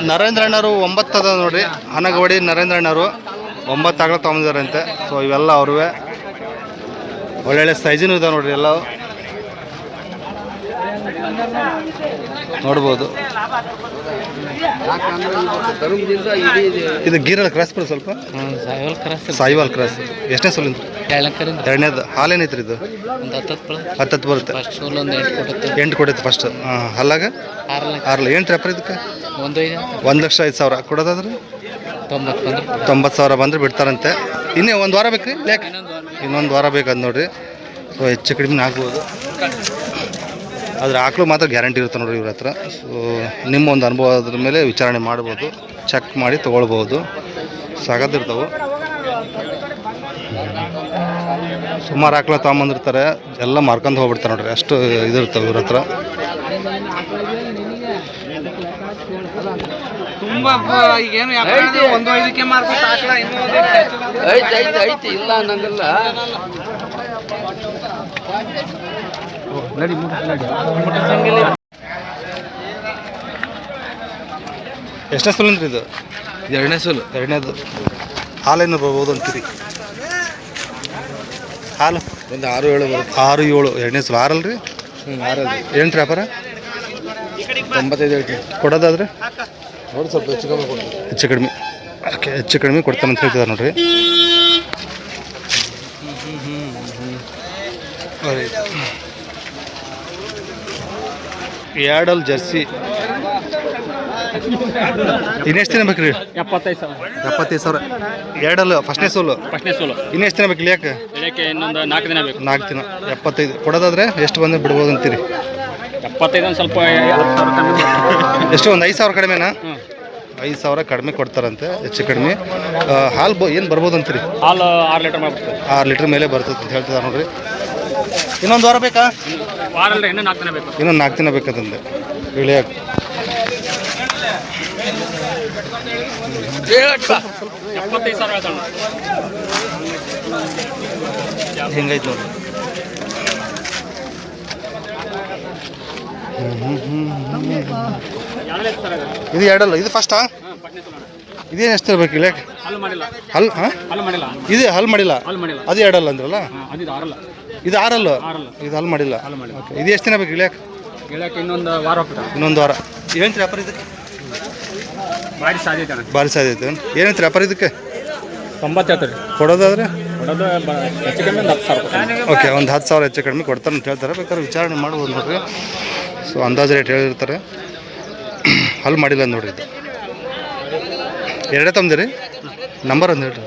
ನರೇಂದ್ರ ಅಣ್ಣವರು 9 ಅದ ನೋಡ್ರಿ ಹನಗವಾಡಿ ನರೇಂದ್ರ ಅಣ್ಣವರು 9 ಆಗಲ ತೊಗೊಂಡಿದ್ದಾರಂತೆ ಸೊ ಇವೆಲ್ಲ ಅವ್ರವೇ ಒಳ್ಳೊಳ್ಳೆ ಸೈಜಿನೂ ಇದಾವೆ ನೋಡ್ರಿ ಎಲ್ಲ ನೋಡ್ಬೋದು ಇದು ಗೀರಲ್ಲಿ ಕ್ರಾಸ್ ಬರೋದು ಸ್ವಲ್ಪ ಸಾಯಿವಾಲ್ ಕ್ರಾಸ್ ಎಷ್ಟನೇ ಸೋಲಿಂದ ಎರಡನೇದು ಹಾಲೇನೈತ್ರಿ ಇದು 10 ಬರುತ್ತೆ 8 ಕೊಡುತ್ತೆ ಫಸ್ಟ್ ಹಲ್ಲಾಗ 6 ಏನು ವ್ಯಾಪಾರ ಇದಕ್ಕೆ 1,05,000 ಕೊಡೋದಾದ್ರೆ 90,000 ಬಂದರೆ ಬಿಡ್ತಾರಂತೆ ಇನ್ನೇ ಒಂದು ವಾರ ಬೇಕು ರೀ ಯಾಕೆ ಇನ್ನೊಂದು ವಾರ ಬೇಕಾದ್ ನೋಡ್ರಿ ಸೊ ಹೆಚ್ಚು ಕಡಿಮೆ ಆಗ್ಬೋದು ಆದರೆ ಆಕಳು ಮಾತ್ರ ಗ್ಯಾರಂಟಿ ಇರುತ್ತೆ ನೋಡ್ರಿ ಇವ್ರ ಹತ್ರ ಸೊ ನಿಮ್ಮ ಒಂದು ಅನುಭವದ ಮೇಲೆ ವಿಚಾರಣೆ ಮಾಡ್ಬೋದು ಚೆಕ್ ಮಾಡಿ ತೊಗೊಳ್ಬೋದು ಸಾಗದಿರ್ತಾವೆ ಸುಮಾರು ಆಕಳ ತೊಗೊಂಬಂದಿರ್ತಾರೆ ಎಲ್ಲ ಮಾರ್ಕೊಂಡು ಹೋಗ್ಬಿಡ್ತಾರೆ ನೋಡ್ರಿ ಅಷ್ಟು ಇದಿರ್ತವೆ ಇವ್ರ ಹತ್ರ ತುಂಬಾ ಈಗೇನು ಒಂದು ಐದಕ್ಕೆ ಮಾರ್ಕೆಟ್ ಹಾಕಲ್ಲ ಐತಿ ಇಲ್ಲ ಅನ್ನಂಗಿಲ್ಲ ಎಷ್ಟನೇ ಸುಲಿಂದ್ರಿ ಇದು ಎರಡನೇದು ಹಾಲೇನು ಬರ್ಬೋದು ಅಂತೀರಿ ಹಾಲು ಒಂದು 6-7 ಬರುತ್ತೆ 6-7 ಎರಡನೇ ಸಲ 6 ಅಲ್ರಿ 6 ಏನು ವ್ಯಾಪಾರ 95 ಹೇಳ್ತೀನಿ ಕೊಡೋದಾದ್ರೆ ನೋಡಿ ಸ್ವಲ್ಪ ಹೆಚ್ಚು ಕಮ್ಮಿ ಕೊಡ್ತೀವಿ ಹೆಚ್ಚು ಕಡಿಮೆ ಓಕೆ ಹೆಚ್ಚು ಕಡಿಮೆ ಕೊಡ್ತಾನಂತ ಹೇಳ್ತಿದ್ದಾರೆ ನೋಡ್ರಿ ಎರಡಲ್ಲಿ ಜರ್ಸಿ ಇನ್ನೆಷ್ಟು ದಿನ ಬೇಕ್ರಿ? 75 ಸಾವಿರ. ಎರಡಲ್ಲ ಫಸ್ಟ್ನೇ ಸೋಲು. ಇನ್ನೆಷ್ಟು ದಿನ ಬೇಕು ಇಳಿಯಕ್ಕೆ? ಇನ್ನೊಂದು 4 ದಿನ ಬೇಕು. 4 ದಿನ. 75 ಕೊಡೋದಾದ್ರೆ ಎಷ್ಟು ಬಂದು ಬಿಡ್ಬೋದು ಅಂತೀರಿ? 75 ಸ್ವಲ್ಪ 10,000 ಕಮ್ಮಿ. ಎಷ್ಟು ಒಂದು 5,000 ಕಡಿಮೆನಾ? 5,000 ಕಡಿಮೆ ಕೊಡ್ತಾರಂತೆ, ಹೆಚ್ಚು ಕಡಿಮೆ. ಹಾಲು ಏನು ಬರ್ಬೋದು ಅಂತೀರಿ? ಹಾಲು 6 ಲೀಟರ್ ಮಾಡ್ಬಿಡ್ತಾರೆ. 6 ಲೀಟ್ರ್ ಮೇಲೆ ಬರ್ತದೆ ಅಂತ ಹೇಳ್ತಿದ್ದಾರೆ ನೋಡ್ರಿ. ಇನ್ನೊಂದು ವಾರ ಬೇಕಾ? ವಾರ ಅಲ್ಲ, ಇನ್ನೂ 4 ದಿನ ಬೇಕು. ಇನ್ನೊಂದು 4 ದಿನ ಬೇಕಂತಂದೆ ಇಳಿಯಕ್ಕೆ. 75,000 ಹೇಳ್ತಾನೆ. ಹಿಂಗೈತೆ ನೋಡಿ. ಇದು ಎರಡಲ್ಲ, ಇದು ಫಸ್ಟಾ? ಇದೇನು ಎಷ್ಟು ಇರ್ಬೇಕು ಇಳಿಯಕ್ಕೆ? ಹಾಲು ಮಾಡಿಲ್ಲ. ಹಲ್ ಹಾಂ ಹಾಲು ಮಾಡಿಲ್ಲ. ಇದು ಹಲ್ ಮಾಡಿಲ್ಲ. ಅದು ಎರಡಲ್ಲ ಅಂದ್ರಲ್ಲ? ಅದು 6 ಅಲ್ಲ. ಇದು 6 ಅಲ್ಲ. ಇದು ಹಲ್ ಮಾಡಿಲ್ಲ. ಓಕೆ, ಇದು ಎಷ್ಟು ದಿನ ಬೇಕು ಇಳಿಯಕ್ಕೆ? ಹೇಳಕ್ಕೆ ಇನ್ನೊಂದು ವಾರ ಹೋಗ್ತದೆ. ಇನ್ನೊಂದು ವಾರ. ಏನಂತೀರಿ ವ್ಯಾಪಾರ ಇದಕ್ಕೆ? ಭಾರಿ ಸಾಧ್ಯತೆ ಅಣ್ಣ. ಭಾರಿ ಸಾಧ್ಯತೆ. ಏನಂತೀರಿ ವ್ಯಾಪಾರ ಇದಕ್ಕೆ? 90 ಹೇಳ್ತಾರೆ. ಕೊಡೋದಾದ್ರೆ ಕೊಡೋದು ಹೆಚ್ಚು ಕಮ್ಮಿ ಒಂದು 10,000. ಓಕೆ, ಒಂದು 10,000 ಹೆಚ್ಚು ಕಡಿಮೆ ಕೊಡ್ತಾರೆ ಅಂತ ಹೇಳ್ತಾರೆ. ಬೇಕಾದ್ರೆ ವಿಚಾರಣೆ ಮಾಡ್ಬೋದು ನೋಡ್ರಿ. ಸೊ ಅಂದಾಜು ರೇಟ್ ಹೇಳಿರ್ತಾರೆ. ಹಲ್ ಮಾಡಿಲ್ಲ ನೋಡ್ರಿ. ಇದು ಎರಡೇ ತಂದಿರಿ? ನಂಬರ್ ಒಂದು ಹೇಳ್ರಿ.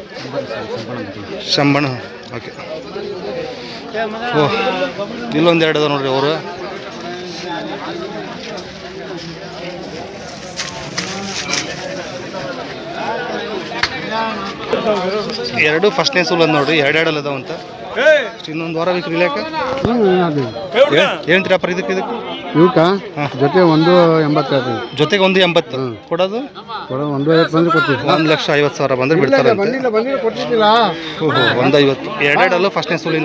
ಶಂಬಣ. ಓಕೆ. ಓಹ್, ಇಲ್ಲೊಂದು ಎರಡು ಅದ ನೋಡ್ರಿ ಅವರು. ಎರಡು ಫಸ್ಟ್ನೇ ಸೂಲ್ ಅಂದ್ ನೋಡ್ರಿ. ಎರಡೆರಡಲ್ಲ ಅದಾವಂತ. ಇನ್ನೊಂದು ವಾರ ಬೇಕು ಇಳಿಯಕ್ಕೆ. ಏನು ವ್ಯಾಪಾರ ಇದಕ್ಕೆ? ಇವಕ್ಕ ಜೊತೆ 180. ಜೊತೆಗೆ 180 ಕೊಡೋದು? 150 ಬಂದು ಕೊಡ್ತೀವಿ. 1,50,000 ಬಂದ್ರೆ ಬಿಡ್ತಾರೆ. ಕೊಟ್ಟಿದ್ದಿಲ್ಲ. ಓಹೋ, 150. ಎರಡೆರಡಲ್ಲ ಫಸ್ಟ್ನೇ ಸೂಲ್.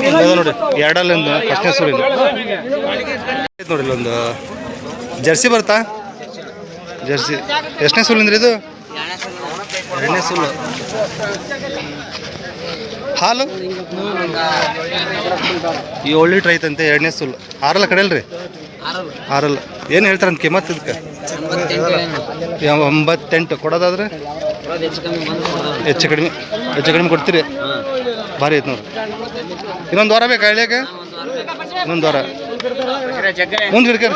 ಇನ್ನು ನೋಡಿ ಎರಡಲ್ಲಿಂದ ಫಸ್ಟ್ನೇ ಸೂಲಿಂದ ನೋಡಿ. ಇಲ್ಲೊಂದು ಜರ್ಸಿ ಬರ್ತಾ? ಜರ್ಸಿ ಎಷ್ಟನೇ ಸೂಲಿಂದ್ರಿ ಇದು? 2ನೇ ಸೂಲು. ಹಾಲು 7 ಲೀಟ್ರ್ ಐತಂತೆ. 2ನೇ ಸೂಲು. 6 ಕಡೆಯಲ್ರಿ? 6. ಏನು ಹೇಳ್ತಾರಂತ ಕಿಮ್ಮತ್ತು ಇದಕ್ಕೆ? 88 ಕೊಡೋದಾದ್ರೆ ಹೆಚ್ಚು ಕಡಿಮೆ ಕೊಡ್ತೀರಿ? ಭಾರಿ ಐತೆ ನೋಡ್ರಿ. ಇನ್ನೊಂದು ವಾರ ಬೇಕಾ ಇಳಿಯಕ್ಕೆ? ಇನ್ನೊಂದು ವಾರ ಮುಂದೆ ಹಿಡ್ಕರಿ.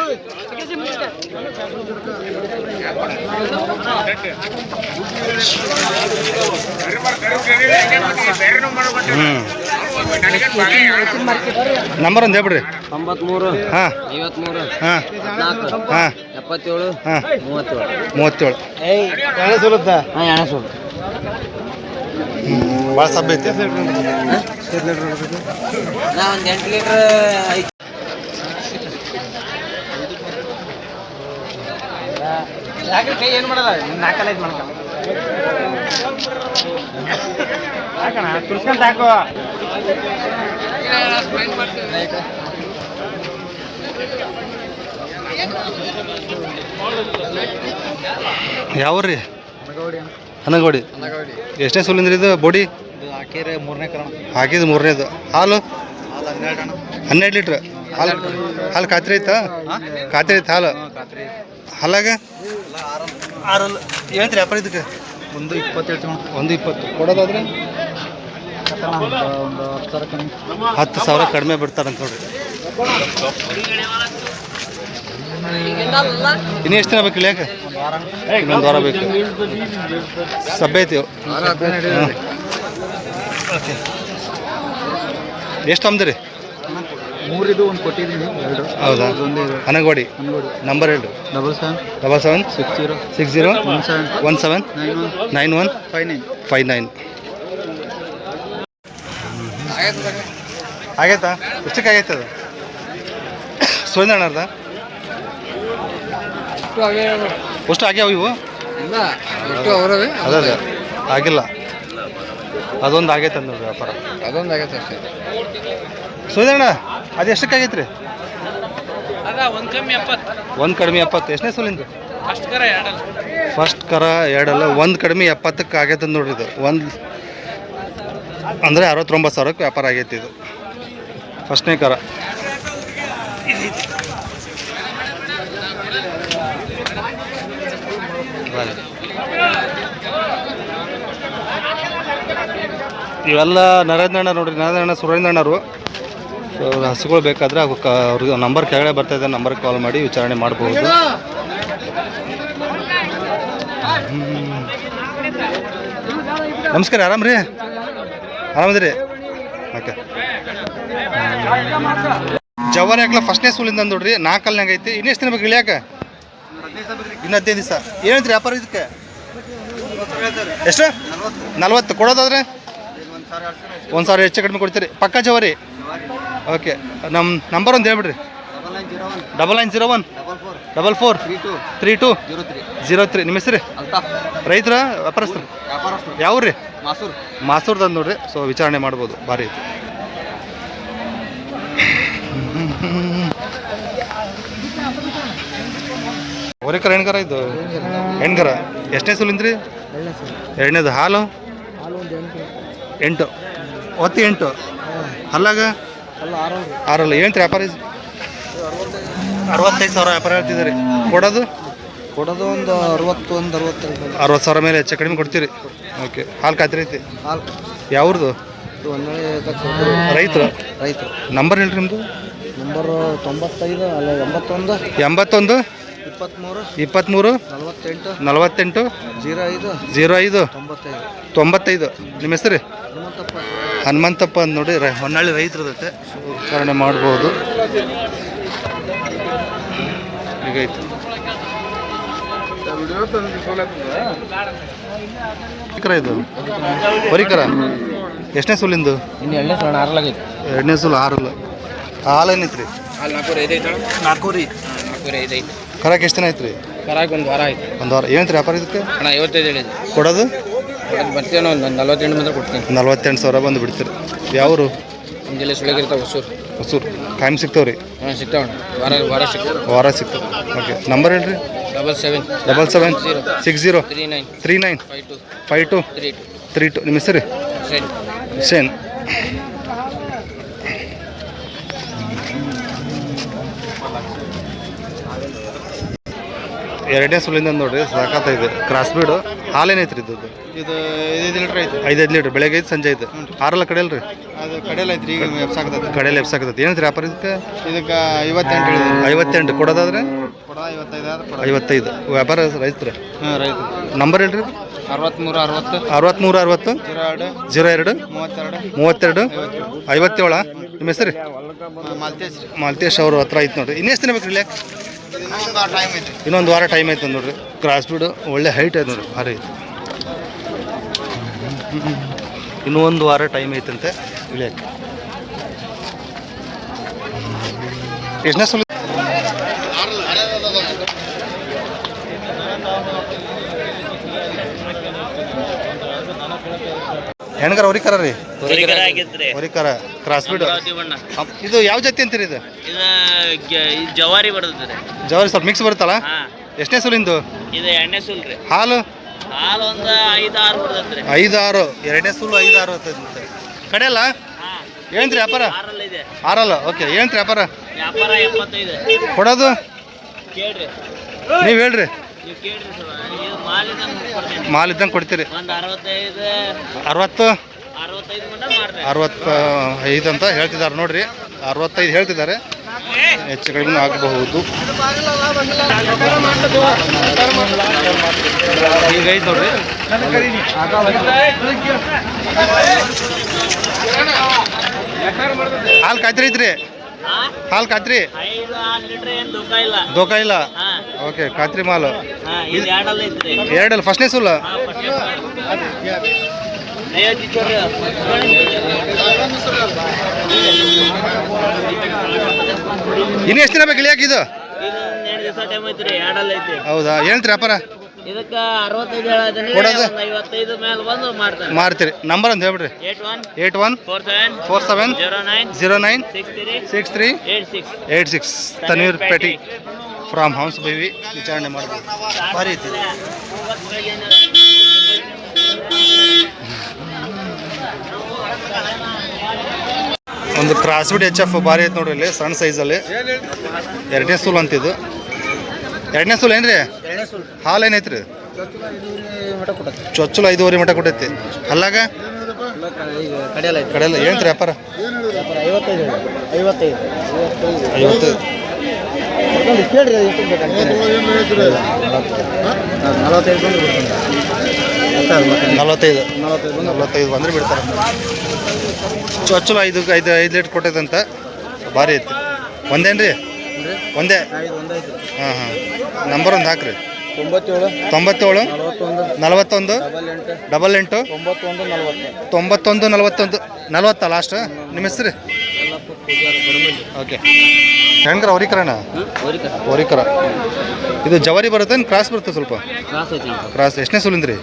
ನಂಬರ್ ಒಂದು ಹೇಳ್ಬಿಡ್ರಿ. 93 ಹಾಂ 53 ಹಾಂ 14 ಹಾಂ 77 ಹಾಂ 37. 37 ಭಾಳ ಸಬ್ಬ ಐತಿ. ನಾ ಒಂದು 8 ಲೀಟ್ರ್ ಐತಿ. ಕೈ ಏನು ಮಾಡಲ್ಲ, 4 ಐದು ಮಾಡ್ಕೊ ಹಾಕಣ, ತುರ್ಸ್ಕೊಂತ ಹಾಕೋ. ಯಾವ್ರಿ? ಹನಗೋಡಿ. ಎಷ್ಟನೇ ಸೂಲಿಂದ್ರಿ ಇದು? ಬೋಡಿ ಹಾಕಿದ್ದು 3ನೇದು. ಹಾಲು 12 ಲೀಟ್ರ್. ಹಾಲು ಖಾತ್ರಿ ಐತಾ? ಖಾತ್ರಿ ಐತೆ ಹಾಲು. ಹಾಲಾಗ 6. ಏನಂತ್ರಿ ವ್ಯಾಪಾರ ಇದಕ್ಕೆ? 120 ಕೊಡೋದಾದ್ರೆ 10,000 ಕಡಿಮೆ ಬಿಡ್ತಾರಂತ ನೋಡ್ರಿ. ಇನ್ನು ಎಷ್ಟು ದಿನ ಬೇಕು ಇಳಿಯಕ್ಕೆ? ಇನ್ನೊಂದು ವಾರ ಬೇಕು. ಸಬ್ಬೆ ಐತಿ. ಓಕೆ, ಎಷ್ಟು ತಂದ್ರಿ? 3 ಇದು ಒಂದು ಕೊಟ್ಟಿದ್ದೀನಿ. 2 ಹೌದಾ? ಹನಗೋಡಿ. ನಂಬರ್ ಹೇಳ್ರಿ. 77 60 17 91 59. ಆಗೈತಾ? ಎಷ್ಟಕ್ಕೆ ಆಗೈತೆ ಅದು? ಸೋಯ್ದಣ್ಣರ್ದ ಅಷ್ಟು ಆಗ್ಯಾವ ಇವು? ಅದೇ ಆಗಿಲ್ಲ. ಅದೊಂದು ಆಗೈತೆ ಅಂದ್ ನೋಡ್ರಿ ವ್ಯಾಪಾರ. ಅದೊಂದು ಆಗೈತೆ ಅಷ್ಟೇ. ಸೋಯ್ದಣ್ಣ ಅದು ಎಷ್ಟಕ್ಕೆ ಆಗೈತೆ ರೀ? ಒಂದು ಕಡಿಮೆ 70. ಎಷ್ಟನೇ ಸೋಲಿಂದ? ಫಸ್ಟ್ ಕರ ಎರಡಲ್ಲ. ಒಂದು ಕಡಿಮೆ 70ಕ್ಕೆ ಆಗೈತೆ ನೋಡ್ರಿ. ಇದು ಒಂದು ಅಂದರೆ 69,000ಕ್ಕೆ ವ್ಯಾಪಾರ ಆಗೈತಿ ಇದು. ಫಸ್ಟ್ನೇ ಕರ. ಇವೆಲ್ಲ ನರೇಂದ್ರಣ್ಣ ನೋಡ್ರಿ, ನರೇಂದ್ರಣ್ಣ ಸುರೇಂದ್ರಣ್ಣರು. ಸೊ ಹಸುಗಳು ಬೇಕಾದರೆ ಅವ್ರಿಗೆ ನಂಬರ್ ಕೆಳಗಡೆ ಬರ್ತಾಯಿದೆ, ನಂಬರ್ಗೆ ಕಾಲ್ ಮಾಡಿ ವಿಚಾರಣೆ ಮಾಡ್ಬೋದು. ನಮಸ್ಕಾರ, ಆರಾಮ್ರಿ? ಆರಾಮದ್ರಿ? ಓಕೆ. ಜವಾರಿ ಹಾಕ್ಲ ಫಸ್ಟ್ನೇ ಸೂಲಿಂದ ನೋಡ್ರಿ, 4 ಅಲ್ನಾಗ ಐತಿ. ಇನ್ನೆಷ್ಟು ದಿನ ಬೇಕು ಇಳಿಯಾಕ? ಇನ್ನು 15 ದಿವಸ. ಏನಂತ್ರಿ ವ್ಯಾಪಾರ ಇದಕ್ಕೆ? ಎಷ್ಟು? 40. ಕೊಡೋದಾದ್ರೆ 1,000 ಹೆಚ್ಚು ಕಡಿಮೆ ಕೊಡ್ತೀರಿ? ಪಕ್ಕ ಜವಾರಿ? ಓಕೆ. ನಮ್ಮ ನಂಬರ್ ಒಂದು ಹೇಳ್ಬಿಡ್ರಿ. 9901 44 32 03. ನಿಮ್ಮ ಹೆಸರು? ರೈತರ ವ್ಯಾಪಾರಸ್ಥರು? ಯಾವ ರೀ? ಮಾಸೂರ್ದಂದು ನೋಡ್ರಿ. ಸೊ ವಿಚಾರಣೆ ಮಾಡ್ಬೋದು, ಭಾರಿ ಐತಿ. ಹೊರಿಕರ ಹೆಣ್ಕರ ಇದು? ಹೆಣ್ಕರ. ಎಷ್ಟನೇ ಸೂಲಿಂದ್ರಿ? 2ನೇದು. ಹಾಲು? 8. ಒತ್ತಿ 8. ಅಲ್ಲಾಗ 6. ಏನಂತ ವ್ಯಾಪಾರ? 65,000 ವ್ಯಾಪಾರ ಹೇಳ್ತಿದ್ದೀರಿ. ಕೊಡೋದು ಒಂದು 60,000 ಮೇಲೆ ಹೆಚ್ಚು ಕಡಿಮೆ ಕೊಡ್ತೀರಿ? ಓಕೆ. ಹಾಲು ಖಾತ್ರಿ ಐತಿ? ಯಾವ್ದು? ರೈತರು? ನಂಬರ್ ಹೇಳ್ರಿ ನಿಮ್ಮದು? ನಂಬರು 95 ಅಲ್ಲ 81 23 48 05 95. ನಿಮ್ಮ ಹೆಸರು? ಹನುಮಂತಪ್ಪ ಅಂತ ನೋಡಿ, ಹೊನ್ನಾಳಿ ರೈತರದತ್ತೆ. ವಿಚಾರಣೆ ಮಾಡ್ಬೋದು. ಈಗ ಐತಿ ಇದು ಹೊರಿಕರ. ಎಷ್ಟನೇ ಸೂಲಿಂದು? ಇನ್ನು 2ನೇ ಸೂಲು. 6. ಹಾಲು ಏನೈತ್ರಿ? 4 ಕರಾಕ್ ಎಷ್ಟು ದಿನ ಐತ್ರಿ? ಒಂದು ವಾರ ಆಯ್ತು. ಒಂದು ವಾರ. ಏನಂತ್ರಿ ವ್ಯಾಪಾರ ಇದಕ್ಕೆ? 55 ಹೇಳಿದೆ. ಕೊಡೋದು? ಬರ್ತೀವಿ ಒಂದು 48 ಮಂದಿ ಕೊಡ್ತೀನಿ. 48,000 ಬಂದು ಬಿಡ್ತೀರಿ. ಯಾವರು? ಮುಂಜಾನೆ ಸುಳಗಿರ್ತಾವೆ ಹೊಸೂರು. ಕಾಯಂ ಸಿಗ್ತಾವ್ರಿ? ಸಿಗ್ತಾವಣ್ಣ. ವಾರ ಸಿಗ್ತಾವೆ. ವಾರ ಸಿಗ್ತಾವೆ. ಓಕೆ. ನಂಬರ್ ಹೇಳ್ರಿ. 77 60 39 52 32. ನಿಮ್ಮ ಹೆಸರು? ಹುಸೇನ್. ಎರಡನೇ ಸುಲಿಂದ ನೋಡ್ರಿ, ಸಾಕಾಗ್ತೈತೆ. ಕ್ರಾಸ್ ಬೀಡು. ಹಾಲೇನೈತ್ರಿ ಇದು? ಇದು 5 ಲೀಟ್ರ್ ಐತೆ. 5 ಲೀಟ್ರ್. ಬೆಳಗ್ಗೆ ಐತೆ, ಸಂಜೆ ಐತೆ. 6 ಕಡೆಯಲ್ರಿ? ಅದು ಕಡೆಯಲ್ಲಿ ಐತ್ರಿ. ಈಗ ಎಪ್ಸಾಕತ್ತೆ. ಕಡೆಯಲ್ಲಿ ಎಪ್ಸಾಕತ್ತೈತಿ. ಏನಂತ್ರಿ ವ್ಯಾಪಾರ ಇದಕ್ಕೆ? 58 ಹೇಳಿದೆ. 58. ಕೊಡೋದಾದ್ರೆ? 55. ವ್ಯಾಪಾರ ರೈತರು? ರೈತ. ನಂಬರ್ ಹೇಳ್ರಿ. 63 60 02 32 57. ನಿಮ್ಮ ಹೆಸರು? ಮಾಲ್ತೇಶ್ ಅವ್ರ ಹತ್ರ ಐತೆ ನೋಡ್ರಿ. ಇನ್ನೆಷ್ಟು ದಿನ ಬೇಕು ಇಳಿಯಾಕ? ಇನ್ನೊಂದು ವಾರ ಟೈಮ್ ಐತೆ ನೋಡ್ರಿ. ಕ್ರಾಸ್ ಬೀಡು ಒಳ್ಳೆ ಹೈಟ್ ಐತೆ ನೋಡ್ರಿ, ಭಾರಿ ಐತೆ. ಇನ್ನೂ 1 ವಾರ ಟೈಮ್ ಐತಂತೆ ಇಳಿಯಕ್ಕೆ. ಎಷ್ಟನೇ ಸುಲಿ? ಹೆಣ್ಗರ ಹೊರಿಕರ ರೀ? ಹೊರಿಕರ. ಕ್ರಾಸ್ ಬೀಡು. ಇದು ಯಾವ ಜಾತಿ ಅಂತೀರಿ ಇದು? ಜವಾರಿ ಬರ್ತದೆ. ಜವಾರಿ ಸ್ವಲ್ಪ ಮಿಕ್ಸ್ ಬರುತ್ತಲ್ಲ? ಎಷ್ಟನೇ ಸುಲಿಂದು? ಇದು 2ನೇ ಸೂಲ್ ರೀ. ಹಾಲು? ಹಾಲು ಒಂದು 5-6 ಬರ್ತದೆ. 5-6. 2ನೇ ಸೂಲು 5-6 ಇರ್ತದೆ. ಕಡೆಯಲ್ಲ? ಏನಂತ್ರಿ ವ್ಯಾಪಾರ? 6. ಓಕೆ. ಏನಂತ್ರಿ ವ್ಯಾಪಾರ? 75. ಕೊಡೋದು? ಕೇಳ್ರಿ, ನೀವು ಹೇಳ್ರಿ. ನೀವು ಕೇಳ್ರಿ ಸರ್. ಇದು ಮಾಲ್ ಇದ್ದಂಗೆ ಕೊಡ್ತೀರಿ? ಒಂದು 65 60 65 ಮಟ್ಟ ಮಾಡ್ರಿ. 65 ಅಂತ ಹೇಳ್ತಿದ್ದಾರೆ ನೋಡ್ರಿ. 65 ಹೇಳ್ತಿದ್ದಾರೆ. ಹೆಚ್ಚು ಕಡಿಮೆ ಆಗಬಹುದು. ಈಗ ಐತೆ ನೋಡ್ರಿ. ಹಾಲು ಖಾತ್ರಿ ಐತ್ರಿ? ಹಾಲು ಖಾತ್ರಿ? 5-6 ಲೀಟ್ರ್ ಏನು ದೋಖ ಇಲ್ಲ. ಓಕೆ. ಖಾತ್ರಿ ಮಾಲು. ಇದು 2 ಐತ್ರಿ. 2 ಫಸ್ಟ್ನೇ ಸೂಲ? ಇನ್ನು ಎಷ್ಟು ದಿನ ಬೇಕು ಇಳಿಯಾಕ ಇದು? 2 ದಿವಸ ಟೈಮ್ ಐತ್ರಿ. 2 ಐತಿ. ಹೌದಾ? ಏನಂತ್ರಿ ವ್ಯಾಪಾರ? ಇದಕ್ಕೆ 65 ಹೇಳತ್ತೀನಿ. ಕೊಡೋದು? 55 ಮೇಲೆ ಬಂದು ಮಾಡ್ತಾರೆ. ಮಾರ್ತೀರಿ. ನಂಬರ್ ಅಂತ ಹೇಳ್ಬಿಡ್ರಿ. 81 47 09 63 86. ತನ್ವೀರ್ ಪೇಟಿ ಫ್ರಾಮ್ ಹೌಸ್ ಬೈವಿ. ವಿಚಾರಣೆ ಮಾಡ್ಬೋದು, ಭಾರಿ ಐತಿ. ಇಲ್ಲೊಂದು ಕ್ರಾಸ್ ಬಿಡ್ ಎಚ್ ಎಫ್ ಭಾರಿ ಐತೆ ನೋಡ್ರಿ ಇಲ್ಲಿ ಸಣ್ಣ ಸೈಜಲ್ಲಿ. ಎರಡನೇ ಸೂಲ್ ಅಂತಿದ್ದು. ಎರಡನೇ ಸೂಲ್ ಏನ್ರಿ? ಹಾಲು ಏನೈತೆ ರೀ? ಚೊಚ್ಚಲು 5.5 ಮಟ ಕೊಟ್ಟೈತಿ. ಅಲ್ಲಾಗ ಕಡೆಯಲ್ಲ ಏನು ವ್ಯಾಪಾರ? 50. 45 ಬಂದ್ರೆ ಬಿಡ್ತಾರೆ. ಚೊಚ್ಚಲು 5 ಲೀಟ್ರ್ ಕೊಟ್ಟೈತಂತ. ಭಾರಿ ಐತಿ. ಒಂದೇನ್ರಿ? ಒಂದೇ. ಹಾಂ. ನಂಬರ್ ಒಂದು ಹಾಕ್ರಿ. 97 41 88 91 40 ಲಾಸ್ಟ್. ನಿಮ್ಮ ಹೆಸರು? ಓಕೆ. ಹೆಂಗ್ರ ಹೊರಿಕರಣ? ಹೊರಿಕರ. ಇದು ಜವಾರಿ ಬರುತ್ತೆ ಕ್ರಾಸ್ ಬರುತ್ತೆ? ಸ್ವಲ್ಪ ಕ್ರಾಸ್. ಎಷ್ಟನೇ ಸೂಲಿಂದ್ರಿ?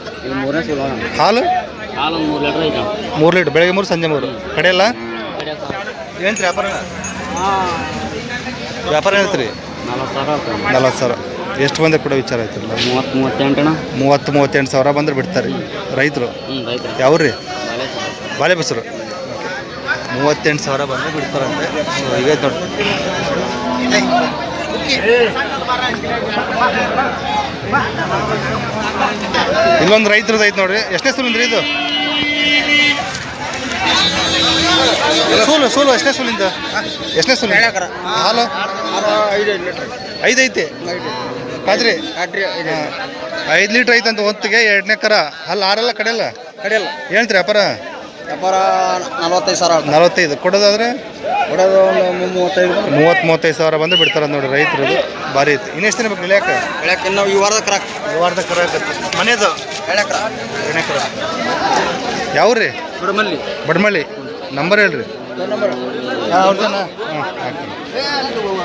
ಹಾಲು 3 ಲೀಟ್ರ್. ಬೆಳಗ್ಗೆ 3 ಸಂಜೆ 3. ಕಡೆಯಲ್ಲ ಏನು ವ್ಯಾಪಾರ? ವ್ಯಾಪಾರ ಹೇಳ್ತೀರಿ? 40,000. ಎಷ್ಟು ಬಂದ್ರೆ ಕೂಡ ವಿಚಾರ ಆಯ್ತು? 30-38 ಸಾವಿರ ಬಂದ್ರೆ ಬಿಡ್ತಾರೆ ರೈತರು. ಯಾವ್ರಿ? ಬಾಳೆ ಬಸರು. 38 ಸಾವಿರ ಬಂದರೆ ಬಿಡ್ತಾರಂತೆ. ಸೊ ಈಗ ನೋಡಿ ಇಲ್ಲೊಂದು ರೈತರದ್ದು ಐತೆ ನೋಡ್ರಿ. ಎಷ್ಟನೇ ಸೂಲಿಂದ್ರಿ ಇದು? ಸೂಲು ಎಷ್ಟನೇ ಸೂಲಿಂದ? ಎಷ್ಟನೇ ಸೂಲು? ಹಾಲು 5 ಐತಿ. ಕಾದ್ರಿ 5 ಲೀಟ್ರ್ ಐತಂತ ಹೊತ್ತಿಗೆ. ಎರಡನೇ ಕರ. ಅಲ್ಲಿ 6 ಕಡೆಯಲ್ಲ ಹೇಳ್ತೀರಿ ವ್ಯಾಪಾರ? 45 ಕೊಡೋದಾದ್ರೆ 30-35 ಸಾವಿರ ಬಂದು ಬಿಡ್ತಾರೆ ನೋಡಿ ರೈತರದು. ಭಾರಿ ಐತಿ. ಇನ್ನೆಷ್ಟು ದಿನ ಬೇಕು ಇಳ್ಯಾಕ? ಈ ವಾರದ ಕರ ಮನೆಯದು ಎಣ್ಣೆ ಕರ. ಯಾವ್ರಿ? ಬಡ್ಮಳ್ಳಿ. ನಂಬರ್ ಹೇಳ್ರಿ. ಹಾಂ ಹಾಕ್ತೀನಿ.